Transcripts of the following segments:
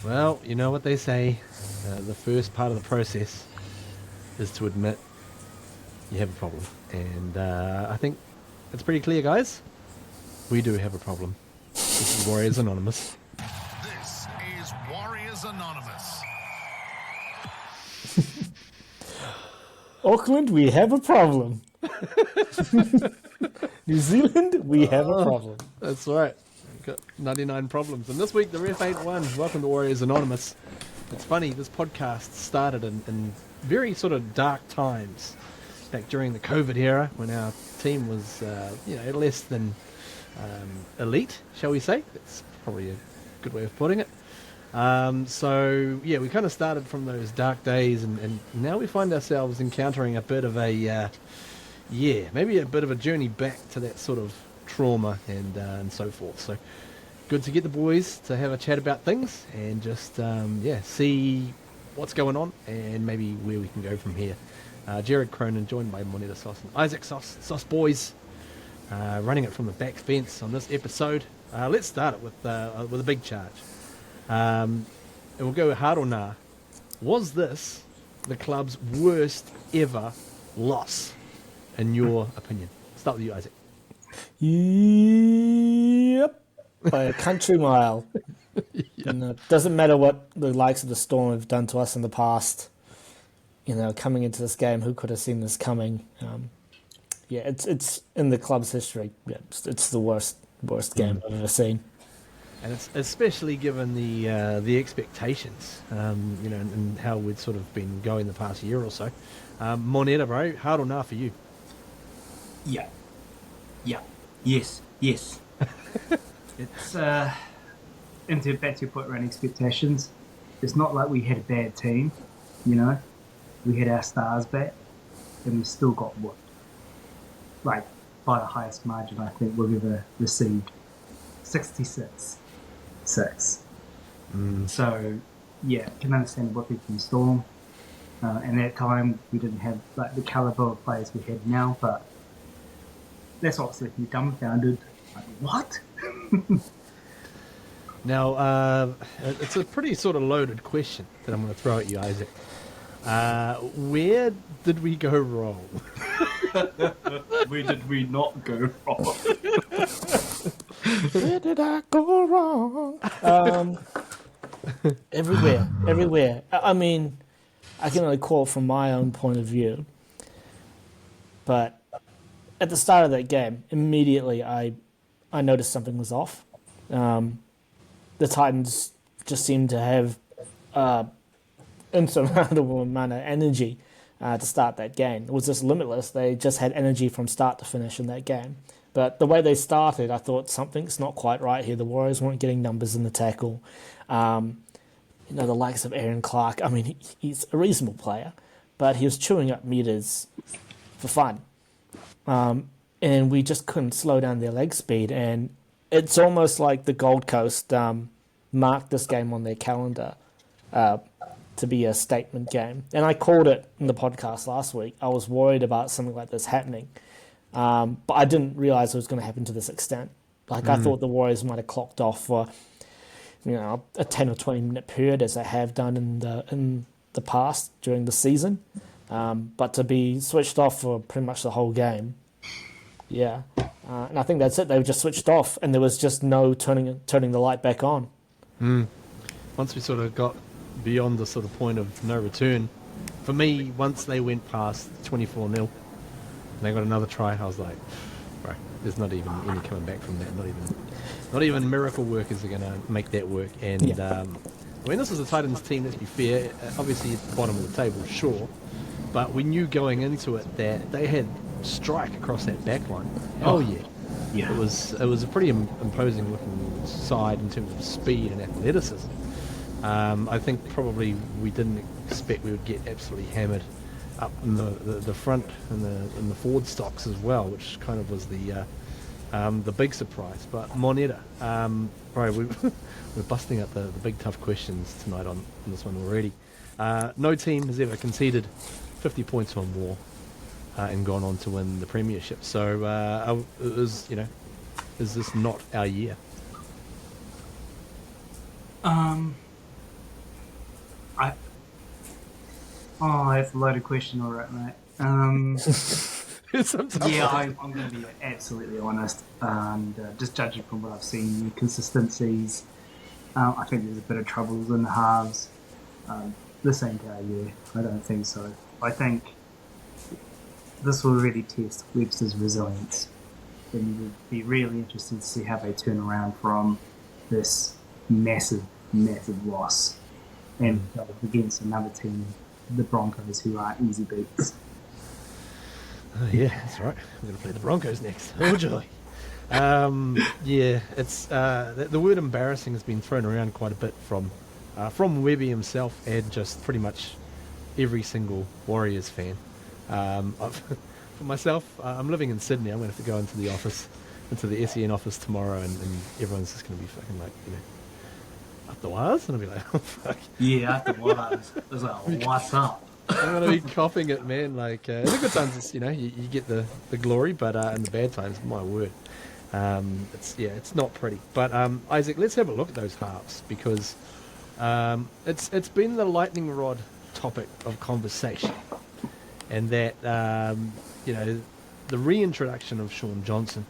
Well, you know what they say. The first part of the process is to admit you have a problem. And I think it's pretty clear, guys. We do have a problem. This is Warriors Anonymous. This is Warriors Anonymous. Auckland, we have a problem. New Zealand, we have a problem. That's right. We've got 99 problems. And this week, the ref ain't one. Welcome to Warriors Anonymous. It's funny, this podcast started in very sort of dark times. Back during the COVID era, when our team was, less than elite, shall we say. That's probably a good way of putting it. We kind of started from those dark days, and now we find ourselves encountering a bit of maybe a bit of a journey back to that sort of trauma and so forth. So good to get the boys to have a chat about things and just see what's going on and maybe where we can go from here. Jared Cronin, joined by Moneta Sauce and Isaac Sauce boys, running it from the back fence on this episode. Let's start it with a big charge. And we'll go hard or nah. Was this the club's worst ever loss, in your opinion? Start with you, Isaac. Yep. By a country mile. Yep. It doesn't matter what the likes of the Storm have done to us in the past. Coming into this game, who could have seen this coming? It's in the club's history. Yeah, it's the worst game I've ever seen. And it's especially given the expectations, and how we'd sort of been going the past year or so. Moneta, bro, hard or nah for you? Yeah. Yes. It's back to your point around expectations. It's not like we had a bad team, We had our stars back, and we still got whooped. Like, by the highest margin I think we've ever received. 66-6. So, can understand what we can Storm. And at that time, we didn't have like the caliber of players we have now, but that's what's left me dumbfounded. Like, what? Now, it's a pretty sort of loaded question that I'm going to throw at you, Isaac. Where did we go wrong? Where did we not go wrong? Where did I go wrong? Everywhere. I mean, I can only call it from my own point of view. But at the start of that game, immediately I noticed something was off. The Titans just seemed to have insurmountable amount of energy to start that game. It was just limitless. They just had energy from start to finish in that game. But the way they started, I thought something's not quite right here. The Warriors weren't getting numbers in the tackle. The likes of Aaron Clark, I mean, he's a reasonable player, but he was chewing up meters for fun. And we just couldn't slow down their leg speed. And it's almost like the Gold Coast marked this game on their calendar to be a statement game. And I called it in the podcast last week. I was worried about something like this happening. But I didn't realize it was going to happen to this extent. I thought the Warriors might have clocked off for a 10 or 20 minute period, as they have done in the past during the season. But to be switched off for pretty much the whole game, and I think that's it. They were just switched off, and there was just no turning the light back on. Once we sort of got beyond the sort of point of no return, for me, once they went past 24-0, and they got another try, I was like, bro, there's not even any coming back from that. Not even miracle workers are going to make that work. And this was a Titans team, let's be fair, obviously at the bottom of the table, sure, but we knew going into it that they had strike across that back line. It was a pretty imposing looking side in terms of speed and athleticism. I think probably we didn't expect we would get absolutely hammered up in the front and the forward stocks as well, which kind of was the big surprise. But Moneta, bro, we're busting up the big tough questions tonight on this one already. No team has ever conceded 50 points or more and gone on to win the premiership. So is this not our year? Oh, that's a loaded question, all right, mate. Sometimes Yeah, I'm going to be absolutely honest, and just judging from what I've seen, the consistencies, I think there's a bit of troubles in the halves. This ain't our year. I don't think so. I think this will really test Webster's resilience, and it would be really interesting to see how they turn around from this massive, massive loss and go against another team, the Broncos, who are easy beats. Yeah, that's right. We're going to play the Broncos next. Oh, joy. Yeah, it's the word embarrassing has been thrown around quite a bit from Webby himself and just pretty much every single Warriors fan. For myself, I'm living in Sydney. I'm going to have to go into the office, into the SEN office tomorrow, and everyone's just going to be fucking like, up the wires? And I'll be like, oh, fuck. Yeah, afterwards, it was like, what's up? I'm going to be coughing it, man. Like, in the good times, it's, you get the glory, but in the bad times, my word. It's not pretty. But, Isaac, let's have a look at those halves, because it's been the lightning rod topic of conversation. And that, the reintroduction of Sean Johnson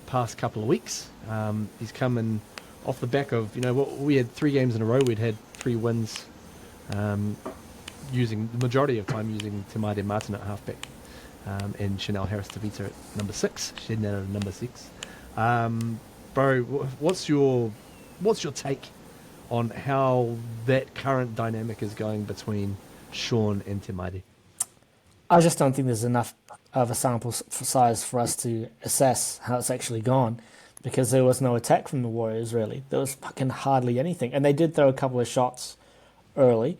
past couple of weeks, he's come in off the back of, we had 3 games in a row. We'd had 3 wins, using the majority of time using Tamade Martin at halfback, and Chanel Harris-Tavita at number 6, Chanel at number 6. Bro, what's your take on how that current dynamic is going between Sean and Tamade? I just don't think there's enough of a sample size for us to assess how it's actually gone, because there was no attack from the Warriors, really. There was fucking hardly anything. And they did throw a couple of shots early,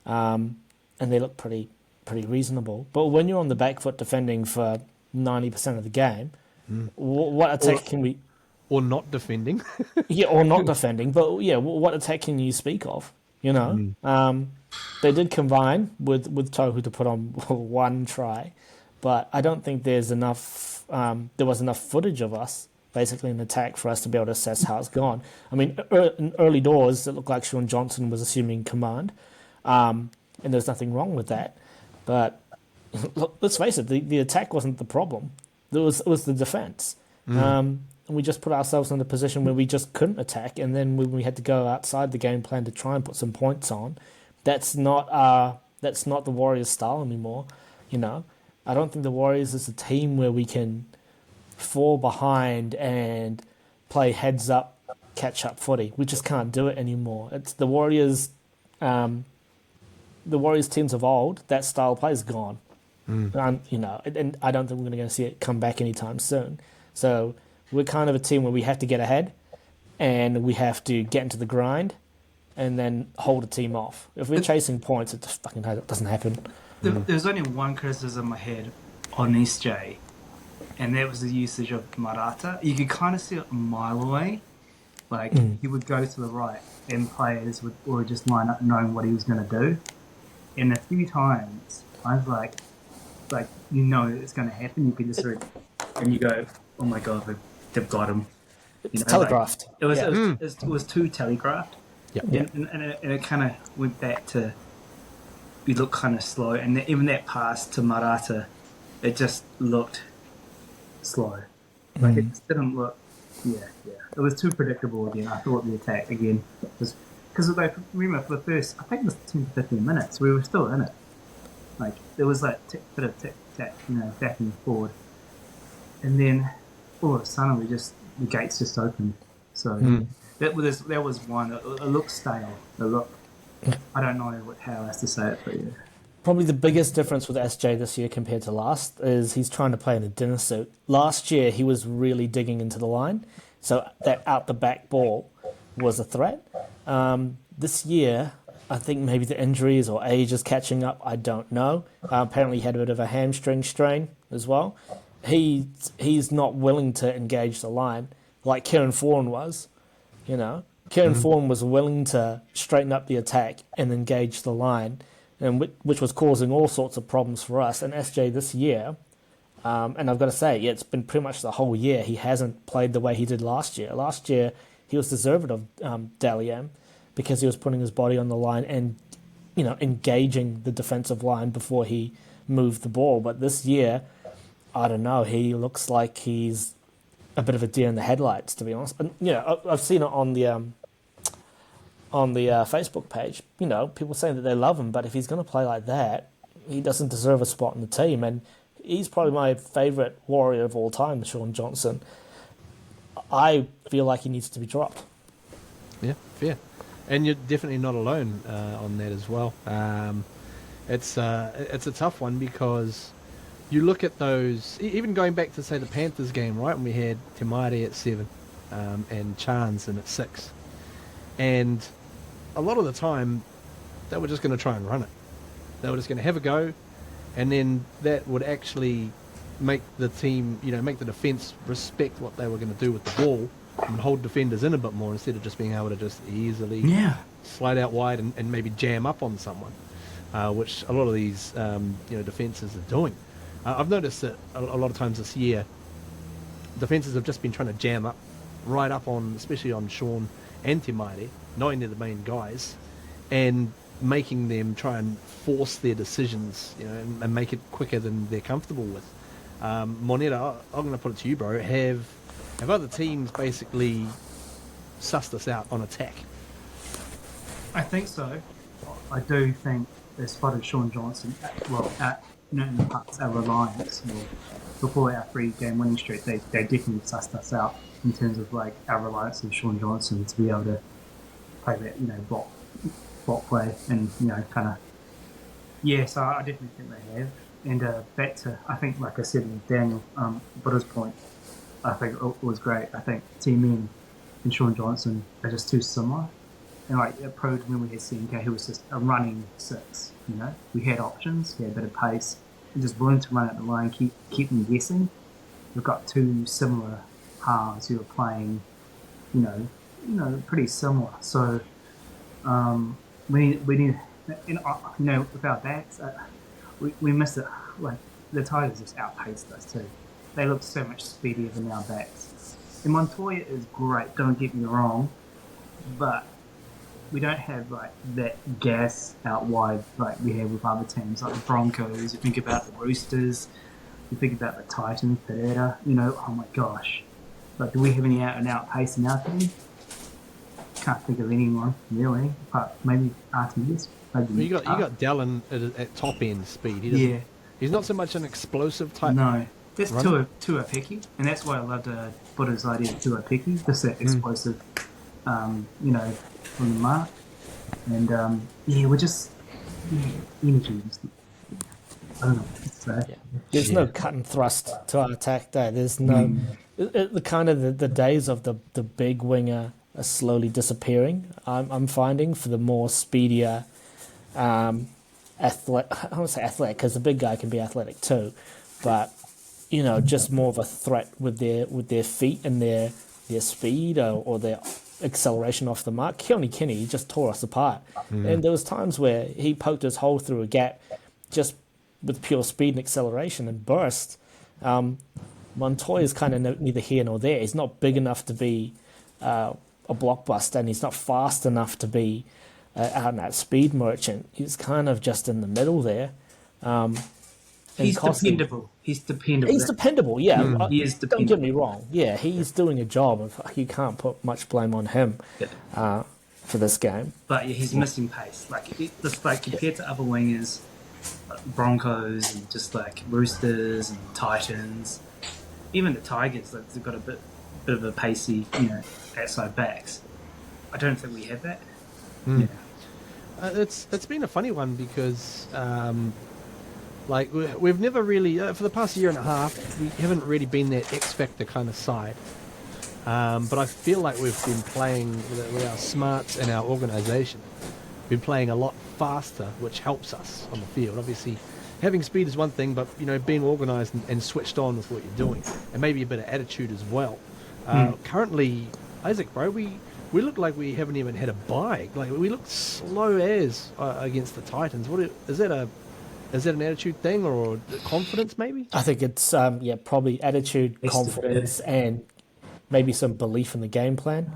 and they looked pretty reasonable. But when you're on the back foot defending for 90% of the game, what attack can we... Or not defending. Yeah, or not defending. But, yeah, what attack can you speak of, They did combine with Tohu to put on 1 try, but I don't think there's enough. There was enough footage of us basically in attack for us to be able to assess how it's gone. I mean, in early doors, it looked like Sean Johnson was assuming command, and there's nothing wrong with that. But look, let's face it, the attack wasn't the problem. It was the defense. And we just put ourselves in a position where we just couldn't attack, and then when we had to go outside the game plan to try and put some points on, that's not the Warriors style anymore. I don't think the Warriors is a team where we can fall behind and play heads up, catch up footy. We just can't do it anymore. It's the Warriors. The Warriors teams of old, that style of play is gone. And I don't think we're going to see it come back anytime soon. So we're kind of a team where we have to get ahead, and we have to get into the grind, and then hold a team off. If we're chasing points, it just fucking doesn't happen. There's only one criticism I had on SJ, and that was the usage of Marata. You could kind of see it a mile away. Like, he would go to the right, and players would already just line up knowing what he was going to do. And a few times, I was like, it's going to happen. You can just read, and you go, oh my God, they've got him. It's telegraphed. It was too telegraphed. Yeah. And it kind of went back to, you look kind of slow, and even that pass to Marata, it just looked slow. Like, it just didn't look, it was too predictable again. I thought the attack again was, because remember, for the first, I think it was 10 to 15 minutes, we were still in it. Like, there was that bit of tick-tack, back and forward. And then all of a sudden, the gates just opened. So that was one. It looked stale. I don't know how else to say it, but yeah. Probably the biggest difference with SJ this year compared to last is he's trying to play in a dinner suit. Last year, he was really digging into the line, so that out the back ball was a threat. This year, I think maybe the injuries or age is catching up. I don't know. Apparently, he had a bit of a hamstring strain as well. He's not willing to engage the line like Kieran Foran was. Kieran Foran was willing to straighten up the attack and engage the line, and which was causing all sorts of problems for us. And SJ this year, and I've got to say, it's been pretty much the whole year, he hasn't played the way he did last year. Last year, he was deserving of Dally M because he was putting his body on the line and engaging the defensive line before he moved the ball. But this year, I don't know. He looks like he's a bit of a deer in the headlights, to be honest. And I've seen it on the Facebook page. People saying that they love him, but if he's going to play like that, he doesn't deserve a spot in the team. And he's probably my favourite Warrior of all time, Sean Johnson. I feel like he needs to be dropped. Yeah, fair. And you're definitely not alone on that as well. It's a tough one because you look at those, even going back to, say, the Panthers game, right, when we had Te Maire at 7 and Chance in at 6. And a lot of the time, they were just going to try and run it. They were just going to have a go, and then that would actually make the team, make the defence respect what they were going to do with the ball and hold defenders in a bit more instead of just being able to just easily slide out wide and maybe jam up on someone, which a lot of these defences are doing. I've noticed that a lot of times this year, defences have just been trying to jam up right up on, especially on Sean and Te Maire, knowing they're the main guys, and making them try and force their decisions, and make it quicker than they're comfortable with. Moneta, I'm going to put it to you, bro. Have other teams basically sussed us out on attack? I think so. I do think they spotted Sean Johnson. In the past, our reliance, before our 3-game winning streak, they definitely sussed us out in terms of like our reliance on Sean Johnson to be able to play that block play and kind of so I definitely think they have. And back to, I think, like I said with Daniel Buddha's point, I think it was great. I think T-Men and Sean Johnson are just too similar. And like at Pro, when we had CNK, he was just a running 6. We had options, he had a bit of pace, and just willing to run at the line, keep them guessing. We've got two similar halves who are playing, pretty similar. So we need, with our backs, we miss it. Like the Tigers just outpaced us too. They look so much speedier than our backs. And Montoya is great. Don't get me wrong, but we don't have like that gas out wide like we have with other teams, like the Broncos. You think about the Roosters. You think about the Titans, Pereira. Oh my gosh! Like, do we have any out and out pace in our team? Can't think of anyone really, but maybe RTS. Well, you got Dallin at top end speed. He's not so much an explosive type. No, that's Tuapeki, and that's why I loved Buddha's idea of Tuapeki. Just that explosive, from the mark, and we're just energy. I don't know what to say. There's no cut and thrust to our attack there. There's no the kind of the days of the big winger are slowly disappearing. I'm finding for the more speedier, athletic. I don't want to say athletic because the big guy can be athletic too, but just more of a threat with their feet and their speed or their acceleration off the mark. Keone Kenny just tore us apart, and there was times where he poked his hole through a gap just with pure speed and acceleration and burst. Montoya is kind of neither here nor there. He's not big enough to be a blockbuster, and he's not fast enough to be out in that speed merchant. He's kind of just in the middle there. He's dependable. He's dependable. He's dependable, yeah. He is dependable. Don't get me wrong. Yeah, he's doing a job, and you can't put much blame on him for this game. But he's missing pace. Compared to other wingers, like Broncos and just like Roosters and Titans, even the Tigers, they've got a bit of a pacey, outside backs. I don't think we have that. Yeah. It's been a funny one because we've never really for the past year and a half we haven't really been that X Factor kind of side, but I feel like we've been playing with our smarts and our organisation. We've been playing a lot faster, which helps us on the field. Obviously having speed is one thing, but being organised and switched on with what you're doing, and maybe a bit of attitude as well. Currently, Isaac, bro, we look like we haven't even had a bye. Like, we look slow as against the Titans. Is that an attitude thing or confidence maybe? I think it's probably attitude, confidence, and maybe some belief in the game plan.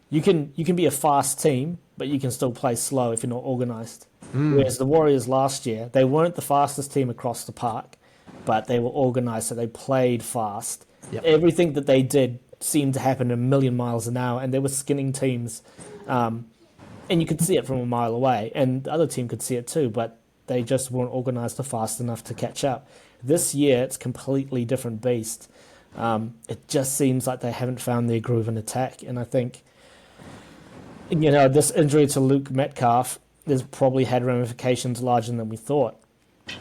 You can be a fast team, but you can still play slow if you're not organised. Whereas the Warriors last year, they weren't the fastest team across the park, but they were organised, so they played fast. Yep. Everything that they did seemed to happen a million miles an hour, and they were skinning teams. And you could see it from a mile away, and the other team could see it too, but they just weren't organised or fast enough to catch up. This year, it's completely different beast. It just seems like they haven't found their groove in attack, and I think, this injury to Luke Metcalf has probably had ramifications larger than we thought,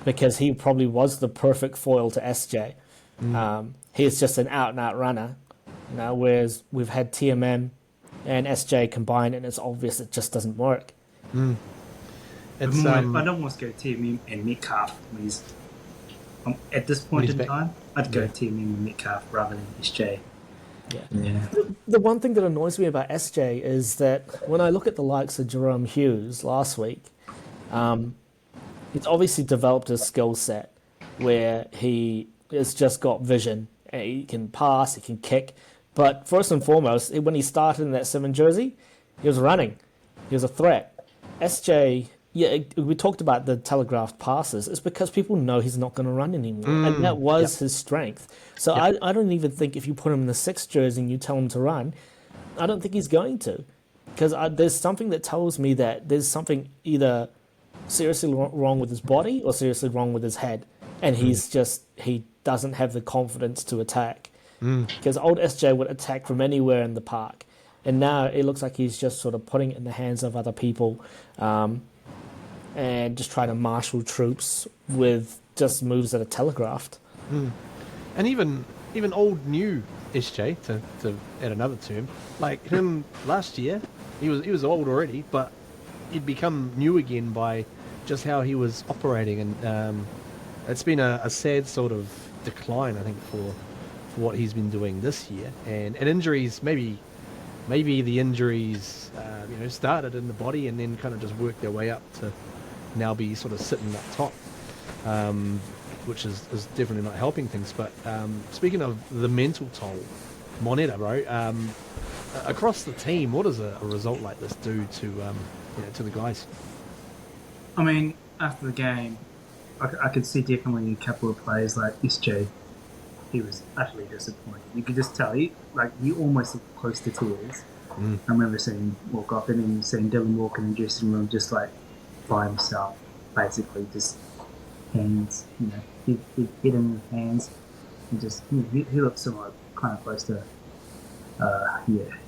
because he probably was the perfect foil to SJ. He's just an out-and-out runner, whereas we've had TMM and SJ combined, and it's obvious it just doesn't work. It's, I'd almost go TMM and Metcalf. At this point in time, I'd go TMM and Metcalf rather than SJ. Yeah. The one thing that annoys me about SJ is that when I look at the likes of Jerome Hughes last week, he's obviously developed a skill set where he has just got vision. He can pass, he can kick. But first and foremost, when he started in that 7 jersey, he was running. He was a threat. SJ, we talked about the telegraphed passes. It's because people know he's not going to run anymore. And that was his strength. So I don't even think if you put him in the 6 jersey and you tell him to run, I don't think he's going to. Because there's something that tells me that there's something either seriously wrong with his body or seriously wrong with his head. And he doesn't have the confidence to attack. Because old SJ would attack from anywhere in the park. And now it looks like he's just sort of putting it in the hands of other people and just trying to marshal troops with just moves that are telegraphed. And even old new SJ, to add another term, like him last year, he was old already, but he'd become new again by just how he was operating. And it's been a sad sort of decline, I think, for what he's been doing this year. And injuries, maybe the injuries started in the body and then kind of just worked their way up to now be sort of sitting up top, which is definitely not helping things. But speaking of the mental toll, Moneta, bro, across the team, what does a result like this do to the guys? I mean, after the game, I could see definitely a couple of players like SJ. He was utterly disappointed. You could just tell he almost looked close to tears. I remember seeing him walk off and then seeing Dylan walk in the dressing room just like by himself, basically just hands, head in his hands, and just he looked somewhat kind of close to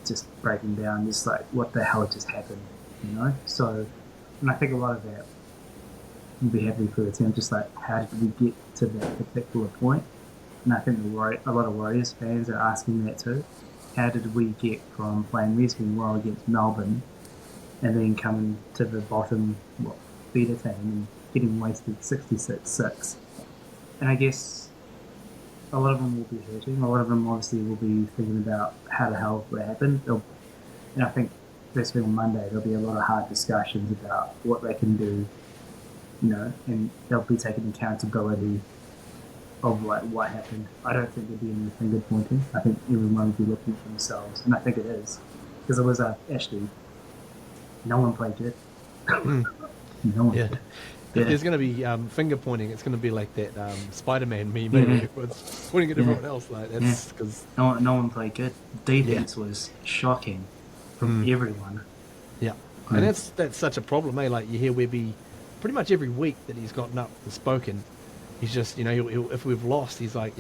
just breaking down, just like what the hell just happened, So, and I think a lot of that would be happy for the team, just like how did we get to that particular point? And I think a lot of Warriors fans are asking that too. How did we get from playing reasonably well against Melbourne and then coming to the bottom beater team and getting wasted 66-6? And I guess a lot of them will be hurting. A lot of them obviously will be thinking about how the hell that happened. And I think first thing on Monday there'll be a lot of hard discussions about what they can do, and they'll be taking accountability of what happened. I don't think there'd be any finger pointing. I think everyone would be looking for themselves, and I think it is, because it was actually no one played good. No one. Yeah. If there's going to be finger pointing, it's going to be like that Spider-Man meme, maybe pointing at everyone else. Like that's because no one played good. Defense was shocking from everyone. Yeah, and that's such a problem, eh? Like you hear Webby pretty much every week that he's gotten up and spoken. He's just, he'll, if we've lost, he's like,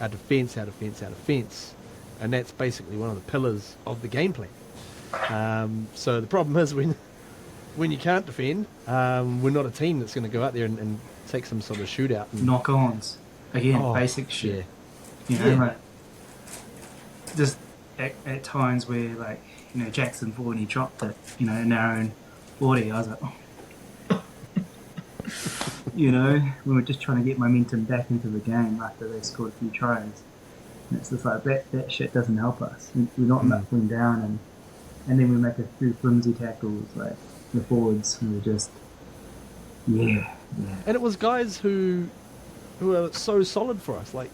our defence, and that's basically one of the pillars of the game plan. So the problem is when you can't defend, we're not a team that's going to go out there and take some sort of shootout. And knock-ons again, basic shit. Like just at times where Jackson 4 when he dropped it, in our own 40, I was like, we were just trying to get momentum back into the game after they scored a few tries. And it's just like, that shit doesn't help us. We're not knuckling down, and then we make a few flimsy tackles, like the forwards who were just, yeah. And it was guys who are so solid for us. Like,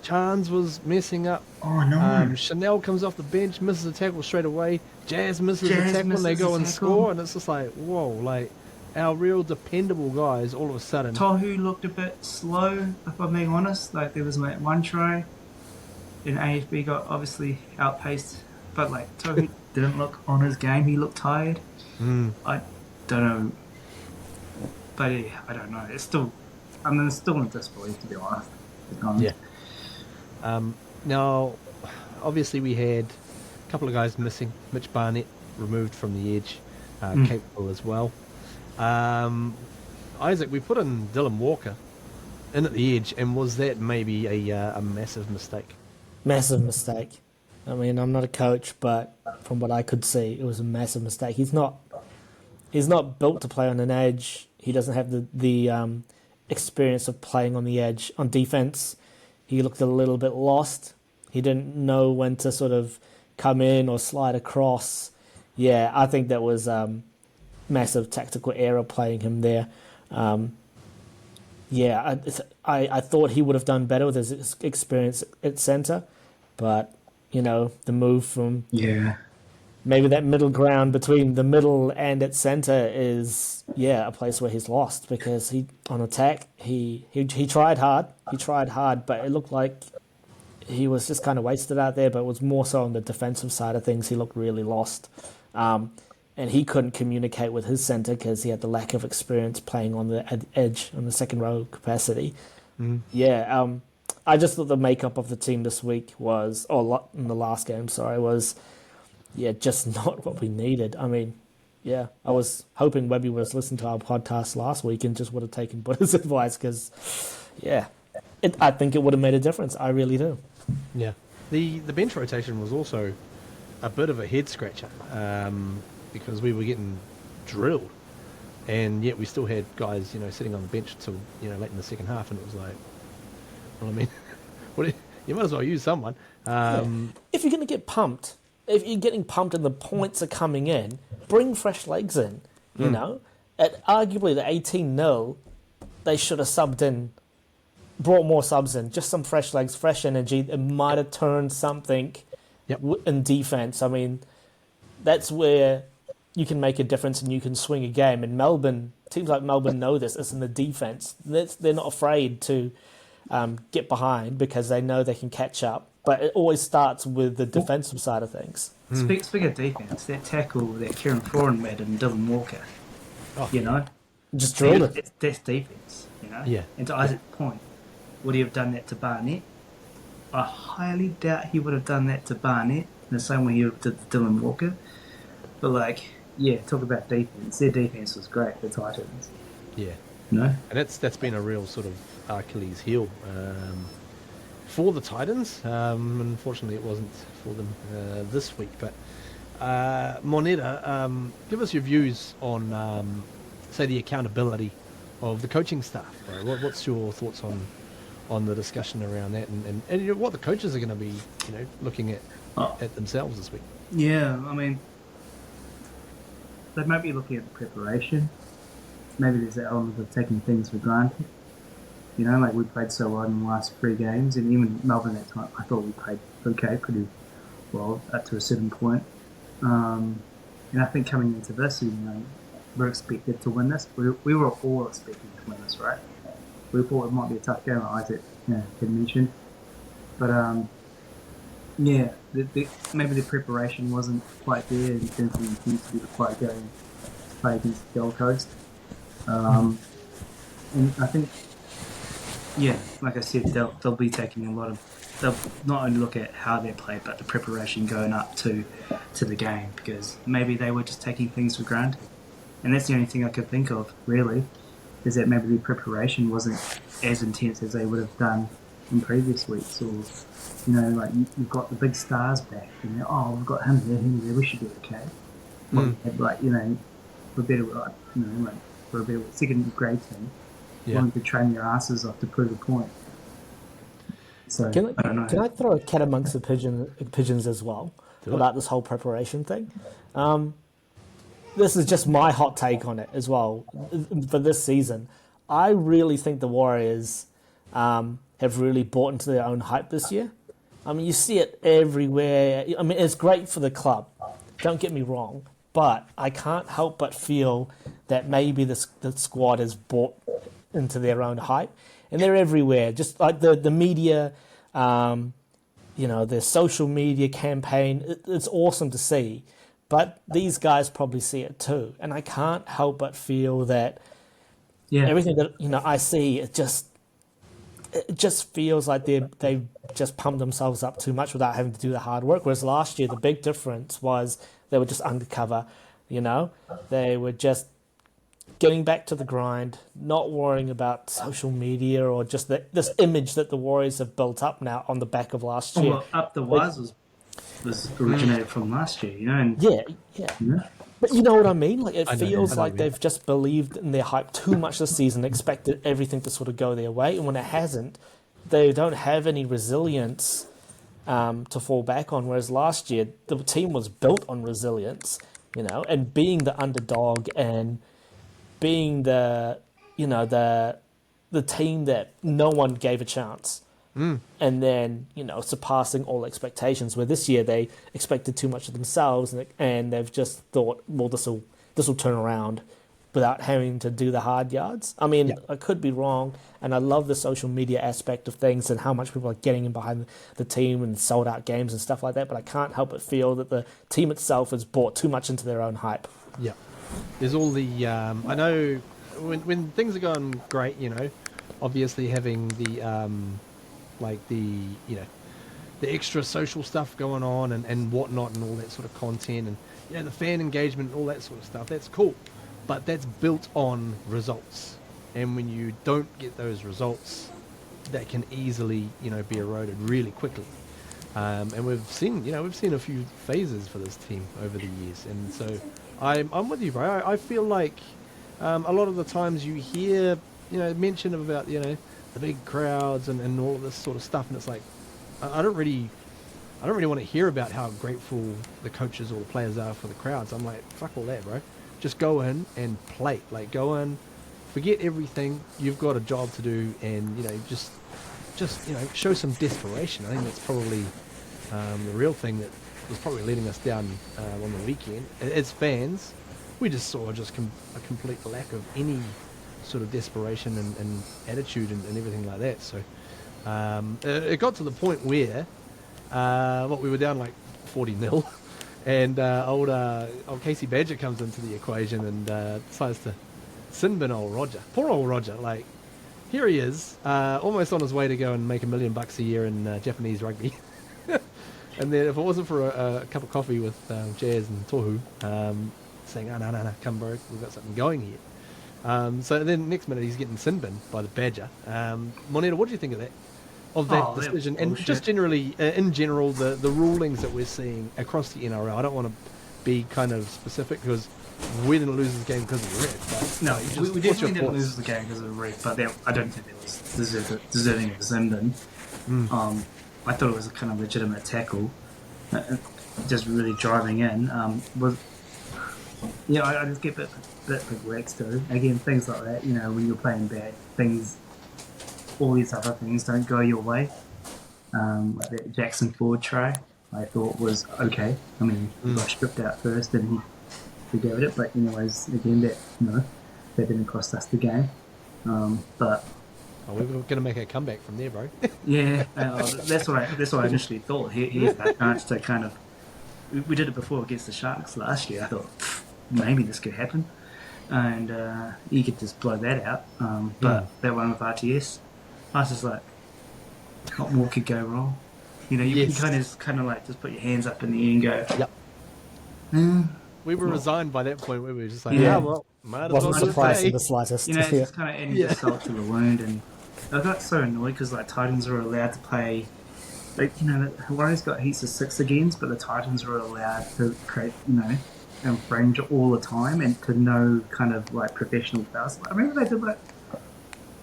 Chance was messing up. Oh, no. Chanel comes off the bench, misses a tackle straight away. Jazz misses a tackle, and they go and score, and it's just like, whoa, like, our real dependable guys all of a sudden. Tohu looked a bit slow, if I'm being honest. Like, there was like one try, and AFB got obviously outpaced, but like Tohu didn't look on his game. He looked tired. I don't know, but yeah, I don't know. It's still, it's still in disbelief, to be honest. Yeah. Now, obviously, we had a couple of guys missing. Mitch Barnett removed from the edge, capable as well. Isaac, we put in Dylan Walker in at the edge, and was that maybe a massive mistake? Massive mistake. I mean, I'm not a coach, but from what I could see, it was a massive mistake. He's not built to play on an edge. He doesn't have the experience of playing on the edge on defense. He looked a little bit lost. He didn't know when to sort of come in or slide across. Yeah, I think that was massive tactical error playing him there. I thought he would have done better with his experience at centre, but the move from maybe that middle ground between the middle and at centre is a place where he's lost, because he on attack he tried hard, but it looked like he was just kind of wasted out there. But it was more so on the defensive side of things. He looked really lost. And he couldn't communicate with his centre because he had the lack of experience playing on the edge, on the second row capacity. I just thought the makeup of the team this week was, in the last game, was just not what we needed. I mean, I was hoping Webby was listening to our podcast last week and just would have taken Buddha's advice, because, I think it would have made a difference. I really do. Yeah. The bench rotation was also a bit of a head scratcher. Because we were getting drilled, and yet we still had guys, sitting on the bench till late in the second half, and it was like, well, I mean, you might as well use someone. If you're going to get pumped, if you're getting pumped and the points are coming in, bring fresh legs in. At arguably the 18-0, they should have subbed in, brought more subs in, just some fresh legs, fresh energy. It might have turned something in defense. I mean, that's where you can make a difference and you can swing a game. And teams like Melbourne know this. It's in the defense. They're not afraid to get behind because they know they can catch up. But it always starts with the defensive side of things. Speaking of defense, that tackle that Kieran Foran made and Dylan Walker, just drilled it. That's defense, Yeah. And to Isaac's point, would he have done that to Barnett? I highly doubt he would have done that to Barnett in the same way he did to Dylan Walker. But talk about defense. Their defense was great, the Titans. Yeah. And that's been a real sort of Achilles heel for the Titans. Unfortunately, it wasn't for them this week. But Moneta, give us your views on, say, the accountability of the coaching staff. Right? What's your thoughts on the discussion around that, and what the coaches are going to be, looking at themselves this week? Yeah, I mean, they might be looking at the preparation. Maybe there's an element of taking things for granted. We played so well in the last 3 games, and even Melbourne at time, I thought we played pretty well up to a certain point. And I think coming into this, we're expected to win this. We were all expecting to win this, right? We thought it might be a tough game, like Isaac had mentioned. But maybe the preparation wasn't quite there in terms of the intensity required going to play against the Gold Coast. And I think, like I said, they'll be taking they'll not only look at how they play, but the preparation going up to the game, because maybe they were just taking things for granted. And that's the only thing I could think of, really, is that maybe the preparation wasn't as intense as they would have done in previous weeks, or you've got the big stars back, we've got him there, we should be okay. We're better, for a better second grade team, wanting to train your asses off to prove a point. So Can I don't know. Can I throw a cat amongst the pigeons as well about this whole preparation thing? This is just my hot take on it as well for this season. I really think the Warriors have really bought into their own hype this year. I mean, you see it everywhere. I mean, it's great for the club. Don't get me wrong. But I can't help but feel that maybe the squad has bought into their own hype, and they're everywhere. Just like the media, their social media campaign, it's awesome to see. But these guys probably see it too, and I can't help but feel that everything that I see, it just feels like they just pumped themselves up too much without having to do the hard work. Whereas last year, the big difference was they were just undercover. They were just getting back to the grind, not worrying about social media or just this image that the Warriors have built up now on the back of last year. Well, Up the Wise was originated from last year, and yeah. But you know what I mean? Like it feels like they've just believed in their hype too much this season, expected everything to sort of go their way, and when it hasn't, they don't have any resilience to fall back on. Whereas last year, the team was built on resilience, and being the underdog and being the team that no one gave a chance. And then, surpassing all expectations, where this year they expected too much of themselves and they've just thought, well, this will turn around without having to do the hard yards. I mean, I could be wrong, and I love the social media aspect of things and how much people are getting in behind the team and sold out games and stuff like that, but I can't help but feel that the team itself has bought too much into their own hype. Yeah. There's all the, I know when things are going great, obviously having the, the extra social stuff going on and whatnot and all that sort of content and the fan engagement and all that sort of stuff, that's cool, but that's built on results, and when you don't get those results, that can easily be eroded really quickly, and we've seen a few phases for this team over the years, and so I'm with you, bro. I feel like a lot of the times you hear mention about the big crowds and all of this sort of stuff, and it's like I don't really want to hear about how grateful the coaches or the players are for the crowds. I'm like, fuck all that, bro. Just go in and play. Like, go in, forget everything. You've got a job to do, and just show some desperation. I think that's probably the real thing that was probably letting us down on the weekend. As fans, we just saw a complete lack of any sort of desperation and attitude and everything like that. So it got to the point where we were down like 40-0, and old Casey Badger comes into the equation and decides to sin bin old Roger. Poor old Roger. Like, here he is, almost on his way to go and make $1 million a year in Japanese rugby. And then if it wasn't for a cup of coffee with Jazz and Tohu saying, no, come bro, we've got something going here. So then next minute he's getting sin bin by the Badger. Moneta, what do you think of that? Of that decision, and just generally, in general, the rulings that we're seeing across the NRL. I don't want to be kind of specific because we didn't lose this game because of the ref. No, we definitely didn't lose the game because of the ref, but I don't think it was deserving of a sin bin. I thought it was a kind of legitimate tackle, just really driving in. I just get a bit perplexed too. Again, things like that, when you're playing bad, all these other things don't go your way. Like that Jackson Ford try, I thought was okay. I mean, he got stripped out first and he gave it, but anyways, again, that didn't cost us the game. But we're going to make a comeback from there, bro. Yeah, that's what I initially thought. Here's that chance to kind of. We did it before against the Sharks last year. I thought maybe this could happen, and you could just blow that out. But that one with RTS, I was just like, not more could go wrong. You can kind of like just put your hands up in the air and go. Yep. We were resigned by that point. We were just like, might as well wasn't surprised in the slightest. It's just kind of adding just salt to the wound, and I got so annoyed because like Titans were allowed to play. Like, the Warriors got heaps of 6 against, but the Titans were allowed to create, infringe all the time and to no kind of like professional fouls. I remember they did like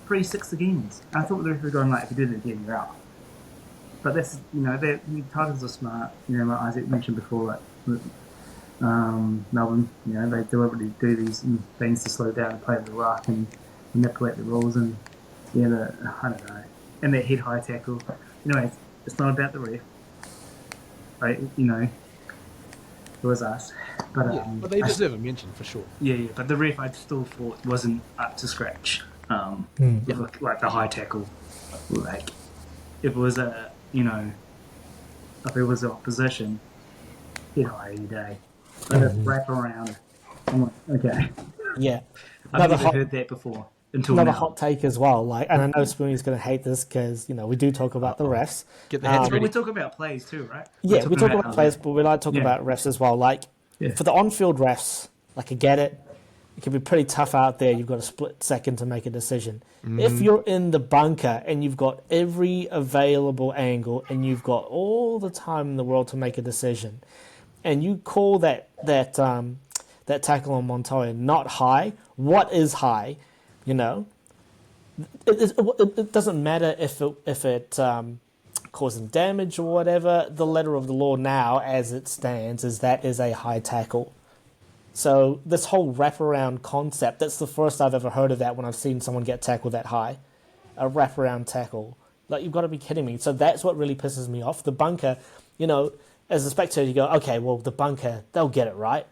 3 6 against. I thought they were going like, if you did it again, you're out. But that's, the Titans are smart. Like Isaac mentioned before, like Melbourne, they deliberately do these things to slow down and play the ruck and manipulate the rules, and I don't know. And that head high tackle. Anyway, it's not about the ref. Right? It was us. But Yeah, but they deserve a mention for sure. yeah. But the ref, I still thought wasn't up to scratch. Like the high tackle, like if it was if it was the opposition, get high any day. But a wrap around, I'm like, okay, Yeah. I've never heard that before until Another now. hot take as well. Like, and I know Spoonie's going to hate this because we do talk about the refs. Get the hats But ready. we talk about plays too, right? Yeah, we talk about others. players, but we like to talk about refs as well. Like, for the on-field refs, like, I get it. It can be pretty tough out there. You've got a split second to make a decision. If you're in the bunker and you've got every available angle and you've got all the time in the world to make a decision, and you call that tackle on Montoya not high, what is high? It doesn't matter if it causing damage or whatever. The letter of the law now, as it stands, is that is a high tackle. So this whole wraparound concept, that's the first I've ever heard of that when I've seen someone get tackled that high. A wraparound tackle. Like, you've got to be kidding me. So that's what really pisses me off. The bunker, as a spectator, you go, okay, well, the bunker, they'll get it right.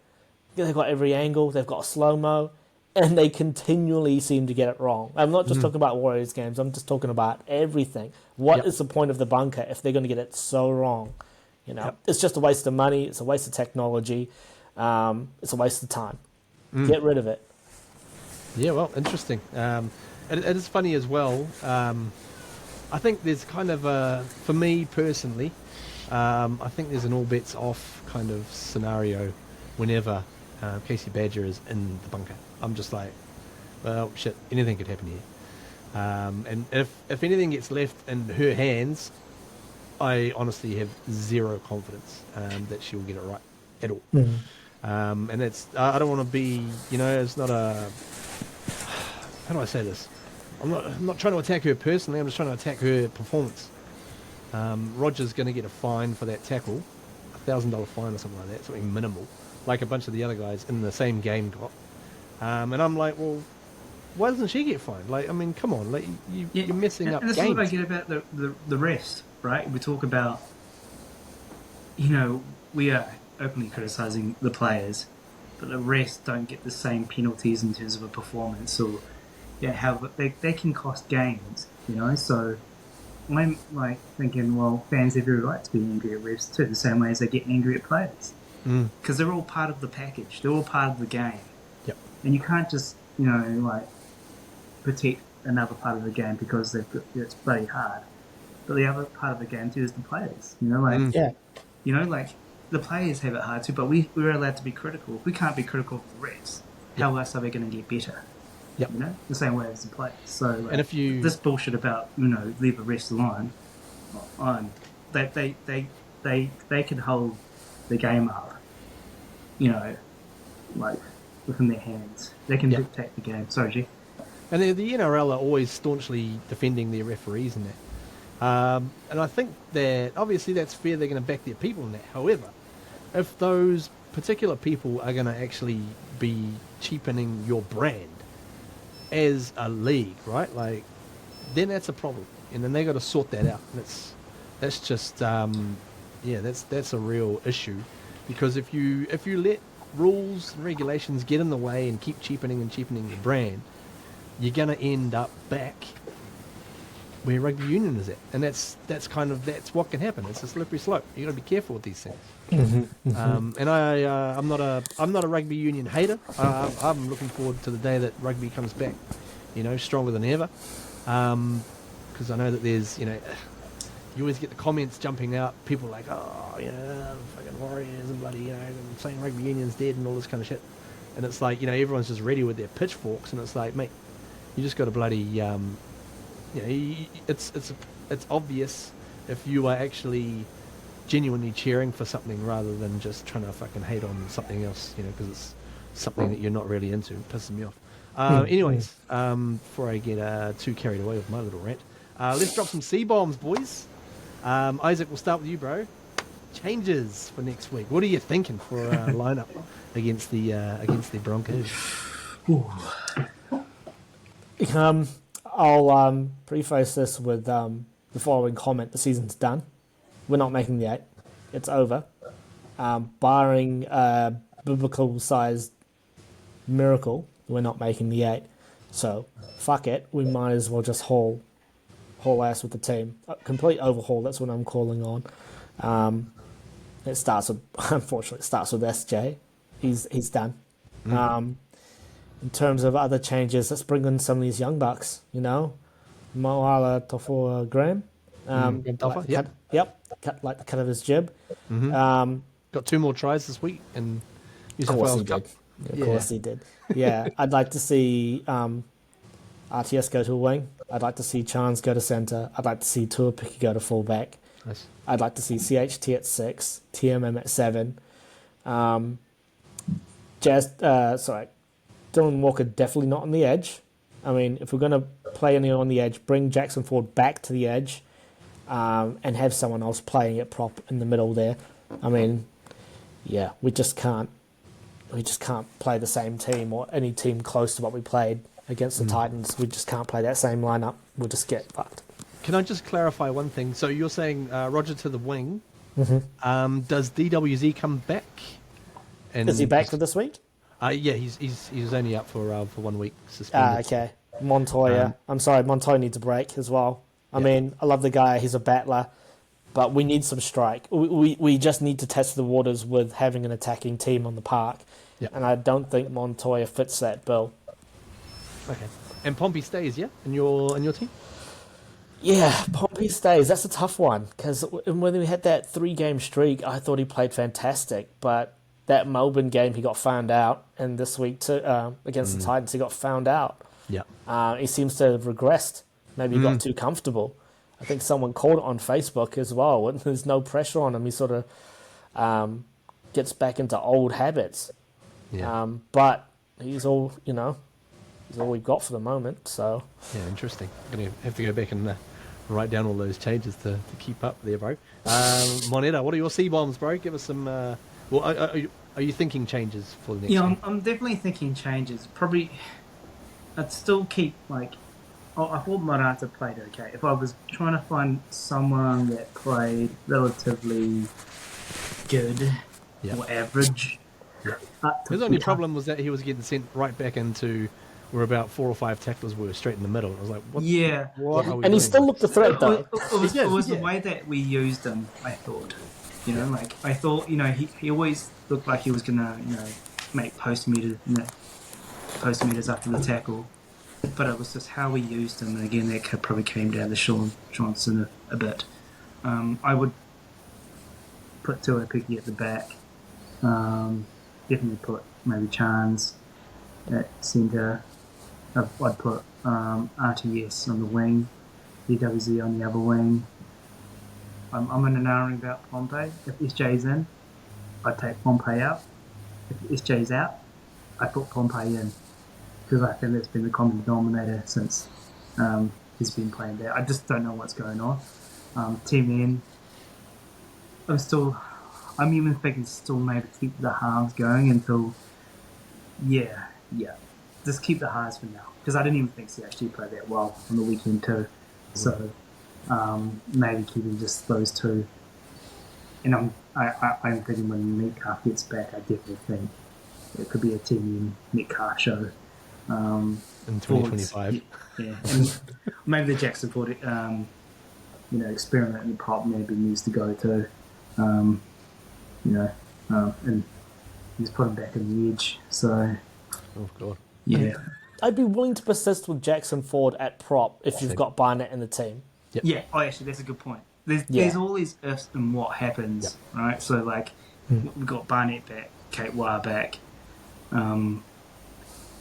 They've got every angle, they've got a slow-mo, and they continually seem to get it wrong. I'm not just talking about Warriors games, I'm just talking about everything. What is the point of the bunker if they're going to get it so wrong? It's just a waste of money, it's a waste of technology. It's a waste of time. Get rid of it. Yeah, well, interesting. It is funny as well. I think there's kind of for me personally, I think there's an all bets off kind of scenario whenever Casey Badger is in the bunker. I'm just like, well, shit, anything could happen here. And if anything gets left in her hands, I honestly have zero confidence that she'll get it right at all. And it's, I don't want to be, it's not a, how do I say this? I'm not trying to attack her personally, I'm just trying to attack her performance. Roger's going to get a fine for that tackle, $1,000 fine or something like that, something minimal, like a bunch of the other guys in the same game got. And I'm like, well, why doesn't she get fined? Like, I mean, come on, like you're messing up and this games. is what I get about the rest, right? We talk about, we are openly criticising the players, but the rest don't get the same penalties in terms of a performance, or how they can cost games, So I'm like thinking, well, fans have every right to be angry at refs too, the same way as they get angry at players, because they're all part of the package, they're all part of the game. Yep. And you can't just protect another part of the game because it's bloody hard, but the other part of the game too is the players. The players have it hard too, but we're allowed to be critical. If we can't be critical of the refs, how else are we going to get better? Yep. The same way as the players. So, and if you this bullshit about leave the refs alone, they can hold the game up, within their hands. They can dictate the game. Sorry, G. And the NRL are always staunchly defending their referees and that. And I think that obviously that's fair. They're going to back their people in that. However, if those particular people are going to actually be cheapening your brand as a league, right? Like, then that's a problem, and then they got to sort that out. And that's just that's a real issue, because if you let rules and regulations get in the way and keep cheapening the brand, you're going to end up back where rugby union is at, and that's what can happen. It's a slippery slope. You got to be careful with these things. And I'm not a rugby union hater. I'm looking forward to the day that rugby comes back, stronger than ever. Because I know that there's, you always get the comments jumping out. People like, fucking Warriors and bloody, saying rugby union's dead and all this kind of shit. And it's like, everyone's just ready with their pitchforks, and it's like, mate, you just got to bloody, it's obvious if you are actually genuinely cheering for something rather than just trying to fucking hate on something else, because it's something that you're not really into. It pisses me off. Anyways, before I get too carried away with my little rant, let's drop some C-bombs, boys. Isaac, we'll start with you, bro. Changes for next week. What are you thinking for a lineup against the Broncos? I'll preface this with the following comment. The season's done. We're not making the 8. It's over. barring a biblical-sized miracle, we're not making the 8. So, fuck it. We might as well just haul ass with the team. A complete overhaul, that's what I'm calling on. It starts with, unfortunately, it starts with SJ. He's done. In terms of other changes, let's bring in some of these young bucks, Moala Tofoa Graham. Tofa, Cut like the cut of his jib. Got 2 more tries this week in New South Wales Cup. Of course he did. Yeah, I'd like to see RTS go to a wing. I'd like to see Chance go to centre. I'd like to see Tuapiki go to fullback. Nice. I'd like to see CHT at 6, TMM at 7. Dylan Walker definitely not on the edge. I mean, if we're going to play anyone on the edge, bring Jackson Ford back to the edge and have someone else playing it prop in the middle there. I mean, yeah, we just can't play the same team or any team close to what we played against the Titans. We just can't play that same lineup. We'll just get fucked. Can I just clarify one thing? So you're saying Roger to the wing. Does DWZ come back? And Is he back for this week? Yeah, he's only up for 1 week suspended. Okay. Montoya. I'm sorry, Montoya needs a break as well. I mean, I love the guy. He's a battler. But we need some strike. We just need to test the waters with having an attacking team on the park. Yeah. And I don't think Montoya fits that bill. Okay. And Pompey stays, yeah, in your team? Yeah, Pompey stays. That's a tough one. Because when we had that 3-game streak, I thought he played fantastic. But that Melbourne game, he got found out. And this week, too, against the Titans, he got found out. Yeah. He seems to have regressed. Maybe he got too comfortable. I think someone called it on Facebook as well. And there's no pressure on him. He sort of gets back into old habits. Yeah. But he's all, he's all we've got for the moment. So Yeah, interesting. I'm going to have to go back and write down all those changes to keep up there, bro. Moneta, what are your C-bombs, bro? Give us some... are you thinking changes for the next game? I'm definitely thinking changes. Probably, I'd still keep, I thought Morata played okay. If I was trying to find someone that played relatively good or average... His only problem was that he was getting sent right back into where about 4 or 5 tacklers were straight in the middle. I was like, what? Yeah. What are we and he doing? still looked a threat though. It was the way that we used him, I thought. I thought, he always looked like he was going to, make post meters after the tackle. But it was just how we used him. And again, that probably came down to Sean Johnson a bit. I would put Tuapiki at the back. Definitely put maybe Chance at centre. I'd put RTS on the wing, DWZ on the other wing. I'm in an hour about Pompey. If SJ's in, I'd take Pompey out. If SJ's out, I put Pompey in because I think that's been the common denominator since he's been playing there. I just don't know what's going on. Team N, I'm even thinking still maybe keep the halves going until, just keep the halves for now. Because I didn't even think CHG played that well on the weekend too. So maybe keeping just those two. And I'm thinking when Metcalf gets back, I definitely think it could be a Team Metcalf show. In 2025. Yeah, and maybe the Jackson Ford, experiment and prop maybe needs to go to. And he's put him back in the edge. So, Oh, God. yeah. I'd be willing to persist with Jackson Ford at prop if you've got Barnett in the team. Yep. Yeah, actually, that's a good point. There's all these ifs and what happens, right? So, we've got Barnett back, Kate Wah back, and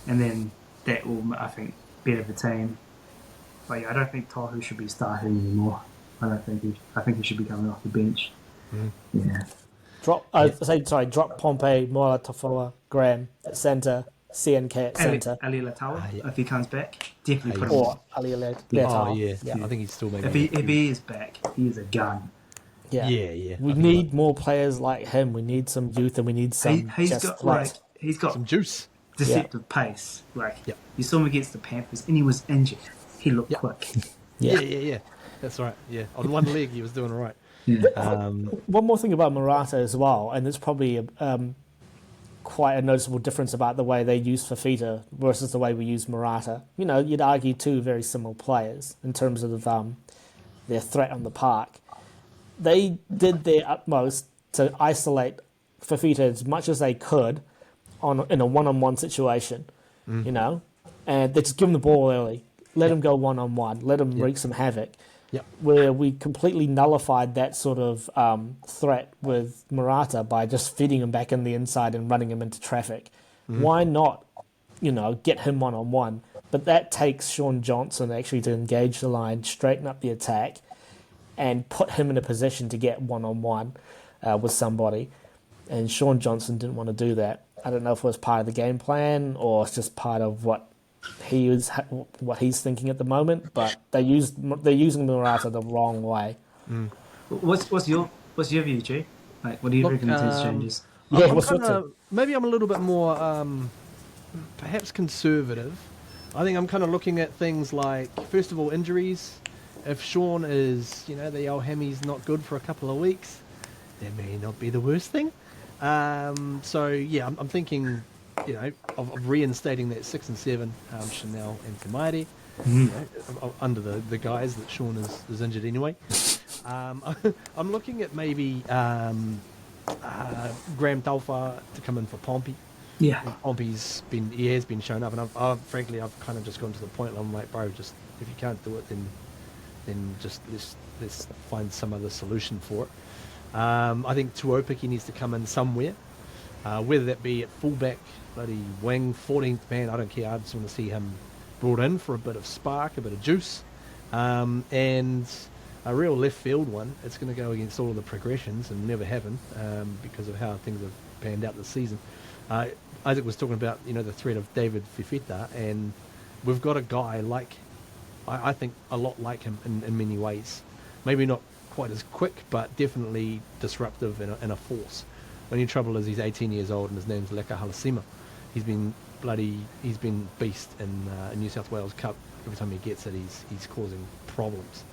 then that will, I think, better the team. But yeah, I don't think Tohu should be starting anymore. I think he should be coming off the bench. Yeah. Drop Pompey, Moala Tofoa, Graham at centre, CNK at centre. Ali Latawa, if he comes back, definitely put him Or on. Ali Latawa. Oh, yeah. I think he's still maybe... If he is back, he is a gun. Yeah. Yeah. We need more players like him. We need some youth and we need some He's just got flight. he's got some juice. deceptive pace. Yep. You saw him against the Panthers, and he was injured. He looked quick. Yeah. Yeah. That's right. Yeah. On one leg, he was doing all right. One more thing about Morata as well, and it's probably quite a noticeable difference about the way they use Fafita versus the way we use Morata. You know, you'd argue two very similar players in terms of their threat on the park. They did their utmost to isolate Fafita as much as they could in a one-on-one situation, you know, and they just give him the ball early, let him go one-on-one, let him wreak some havoc. Yep. Where we completely nullified that sort of threat with Morata by just feeding him back in the inside and running him into traffic. Why not, you know, get him one-on-one? But that takes Sean Johnson actually to engage the line, straighten up the attack, and put him in a position to get one-on-one with somebody. And Sean Johnson didn't want to do that. I don't know if it was part of the game plan or it's just part of what he's thinking at the moment, but they're using Morata the wrong way. What's your view, G? Like, what do you reckon to these changes? Maybe I'm a little bit more perhaps conservative. I think I'm kind of looking at things like, first of all, injuries. If Sean is, you know, the old hammy's not good for a couple of weeks, that may not be the worst thing. So yeah, I'm thinking, you know, of reinstating that 6 and 7, Chanel and Kamairi, you know, under the guise that Sean is injured anyway. I'm looking at maybe Graham Taufa to come in for Pompey. Yeah. Pompey's has been shown up, and I've frankly kind of just gone to the point where I'm like, bro, just if you can't do it, then just let's find some other solution for it. I think Tuopiki needs to come in somewhere, whether that be at fullback, bloody wing, 14th man, I don't care. I just want to see him brought in for a bit of spark, a bit of juice, and a real left field one. It's going to go against all of the progressions and never happen because of how things have panned out this season. Isaac was talking about, you know, the threat of David Fifita, and we've got a guy like, I think a lot like him in many ways. Maybe not quite as quick, but definitely disruptive and a force. Only trouble is he's 18 years old and his name's Leka Halasima. He's been beast in New South Wales Cup. Every time he gets it, he's causing problems.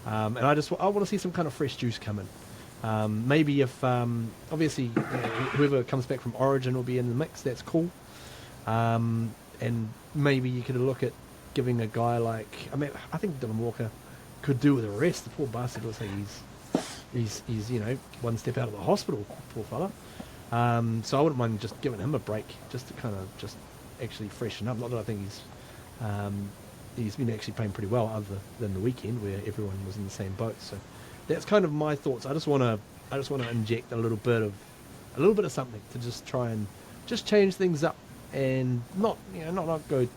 And I want to see some kind of fresh juice come in. Maybe if obviously whoever comes back from Origin will be in the mix. That's cool. And maybe you could look at giving a guy like, I think Dylan Walker could do with a rest. The poor bastard looks like he's you know, one step out of the hospital, poor fella. So I wouldn't mind just giving him a break, just to kind of just actually freshen up. Not that I think he's been actually playing pretty well, other than the weekend where everyone was in the same boat. So that's kind of my thoughts. I just want to inject a little bit of something to just try and just change things up and not go,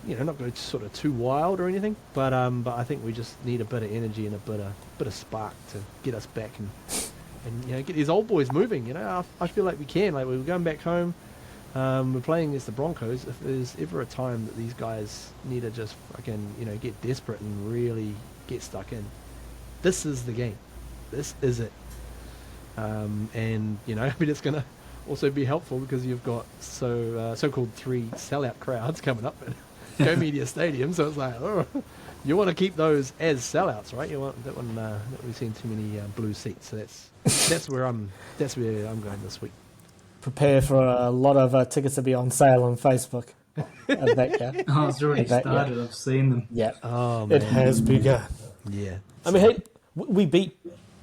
you know, not go sort of too wild or anything, but I think we just need a bit of energy and a bit of spark to get us back and you know, get these old boys moving. You know, I feel like we can. Like, we're going back home. We're playing against the Broncos. If there's ever a time that these guys need to just fucking, you know, get desperate and really get stuck in, this is the game. This is it. And you know, I mean, it's gonna also be helpful because you've got so-called 3 sellout crowds coming up at Go Media Stadium, so it's like, oh, you want to keep those as sellouts, right? You want that one. That we've seen too many blue seats, so that's where I'm going this week. Prepare for a lot of tickets to be on sale on Facebook. I bet, yeah. Oh, it's already started. I've seen them. Yeah. Oh, man. It has begun. Yeah. I mean, hey, we beat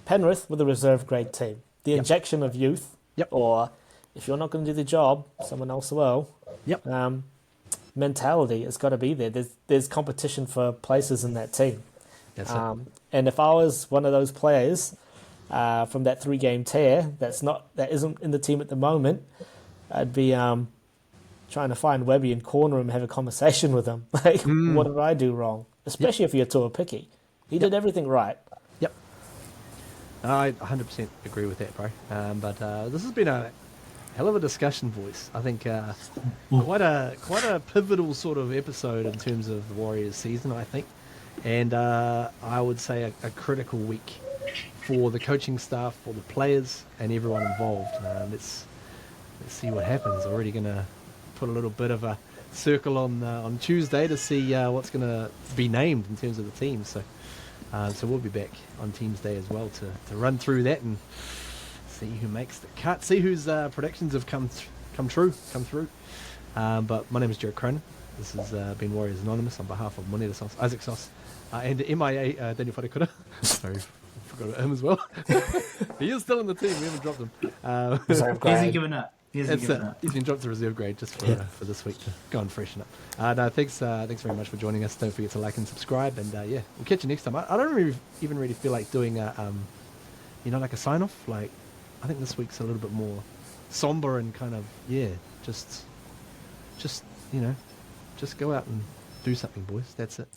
Penrith with a reserve grade team. The injection of youth, or if you're not going to do the job, someone else will. Yep. Mentality has got to be there. There's competition for places in that team. That's it. And if I was one of those players from that 3-game tear that isn't in the team at the moment, I'd be trying to find Webby and corner him and have a conversation with him. Like, what did I do wrong? Especially if you're too picky. He did everything right. Yep. I 100% agree with that, bro. But this has been a hell of a discussion, boys. I think quite a pivotal sort of episode in terms of the Warriors season, I think. And I would say a critical week for the coaching staff, for the players, and everyone involved. Let's see what happens. Already going to put a little bit of a circle on Tuesday to see what's going to be named in terms of the team. So So we'll be back on Teams Day as well to run through that and see who makes the cut, see whose predictions have come through. But my name is Jared Cronin. This has been Warriors Anonymous on behalf of Moneta Sauce, Isaac Sauce, and MIA Daniel Wharekura. Sorry, forgot about him as well. He is still in the team. We haven't dropped him. He hasn't given up. He's been dropped to reserve grade just for this week to go and freshen up. No, thanks very much for joining us. Don't forget to like and subscribe, and we'll catch you next time. I don't even really feel like doing like a sign off. Like, I think this week's a little bit more somber and kind of just go out and do something, boys. That's it.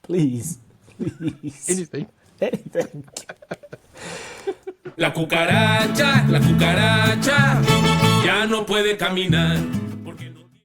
Please. Anything. La cucaracha ya no puede caminar.